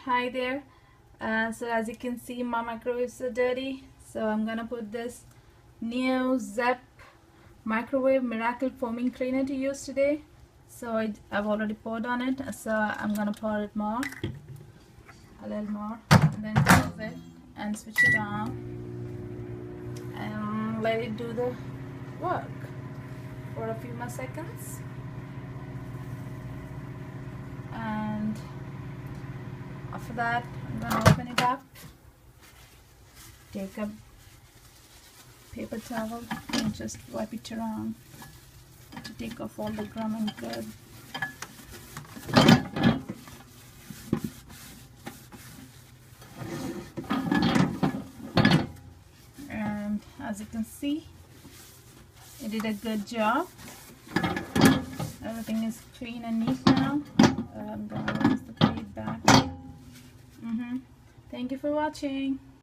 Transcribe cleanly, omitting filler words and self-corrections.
Hi there. So as you can see, my microwaves are dirty, so I'm gonna put this new Zep microwave miracle foaming cleaner to use today. So I've already poured on it, so I'm gonna pour it more, a little more, and then close it and switch it on and let it do the work for a few more seconds. And after that, I'm gonna open it up, take a paper towel and just wipe it around to take off all the gum and good. And as you can see, it did a good job. Everything is clean and neat now. I'm gonna rinse the plate back. Thank you for watching.